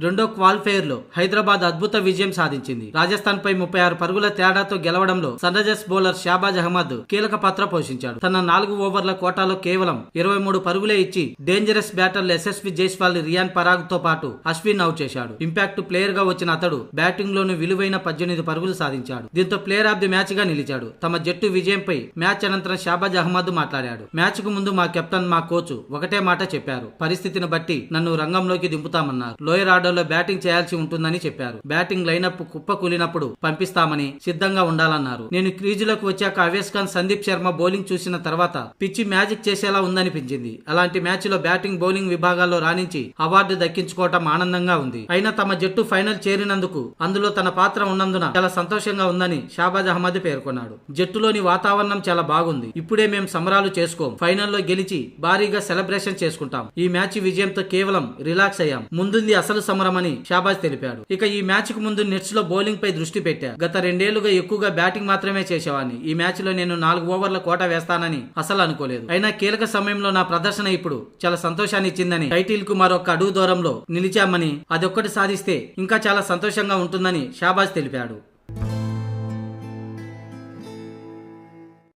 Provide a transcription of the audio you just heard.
రెండో క్వాలిఫైయర్ లో హైదరాబాద్ అద్భుత విజయం సాధించింది. రాజస్థాన్ పై 36 పరుగుల తేడాతో గెలవడంలో sun risers bowler Shahbaz Ahmed కీలక పాత్ర పోషించాడు. తన 4 ఓవర్ల కోటాలో కేవలం 23 పరుగులే ఇచ్చి డేంజరస్ బ్యాటర్లు యశస్వి జైస్వాల్, రియాన్ పరాగ్ తో పాటు అశ్విన్ అవుట్ చేశాడు. ఇంపాక్ట్ ప్లేయర్ గా వచ్చిన అతడు బ్యాటింగ్ లోను విలువైన 18 పరుగులు సాధించాడు. దీంతో ప్లేయర్ ఆఫ్ ది మ్యాచ్ గా నిలిచాడు. తమ జట్టు విజయంపై మ్యాచ్ అనంతరం షాబాజ్ అహ్మద్ మాట్లాడాడు. మ్యాచ్ కు ముందు మా కెప్టెన్, మా కోచ్ ఒకటే మాట చెప్పారు, పరిస్థితిని బట్టి నన్ను రంగంలోకి దింపుతామన్నారు. లోయర్ ఆర్డర్ లో బ్యాటింగ్ చేయాల్సి ఉంటుందని చెప్పారు. బ్యాటింగ్ లైనప్ కుప్ప కూలినప్పుడు పంపిస్తామని సిద్ధంగా ఉండాలన్నారు. నేను క్రీజులకు వచ్చాక అవేస్ ఖాన్, సందీప్ శర్మ బౌలింగ్ చూసిన తర్వాత పిచ్చి మ్యాజిక్ చేసేలా ఉందనిపించింది. అలాంటి మ్యాచ్ లో బ్యాటింగ్, బౌలింగ్ విభాగాల్లో రాణించి అవార్డు దక్కించుకోవటం ఆనందంగా ఉంది. అయినా తమ జట్టు ఫైనల్ చేరినందుకు, అందులో తన పాత్ర ఉన్నందున చాలా సంతోషంగా ఉందని షాబాజ్ అహ్మద్ పేర్కొన్నాడు. జట్టులోని వాతావరణం చాలా బాగుంది. ఇప్పుడే మేము సంబరాలు చేసుకోం. ఫైనల్లో గెలిచి భారీగా సెలబ్రేషన్ చేసుకుంటాం. ఈ మ్యాచ్ విజయంతో కేవలం రిలాక్స్ అయ్యాం. ముందుంది అసలు సమరం అని షాబాజ్ తెలిపాడు. ఇక ఈ మ్యాచ్ కు ముందు నెట్స్ లో బౌలింగ్ పై దృష్టి పెట్టా. గత 2 ఏళ్లుగా ఎక్కువగా బ్యాటింగ్ మాత్రమే చేసేవాడిని. ఈ మ్యాచ్ లో నేను 4 ఓవర్ల కోట వేస్తానని అసలు అనుకోలేదు. అయినా కీలక సమయంలో నా ప్రదర్శన ఇప్పుడు చాలా సంతోషాన్ని ఇచ్చిందని, టైటిల్ కు మరొక అడుగు దూరంలో నిలిచామని, అదొక్కటి సాధిస్తే ఇంకా చాలా సంతోషంగా ఉంటుందని షాబాజ్ తెలిపాడు.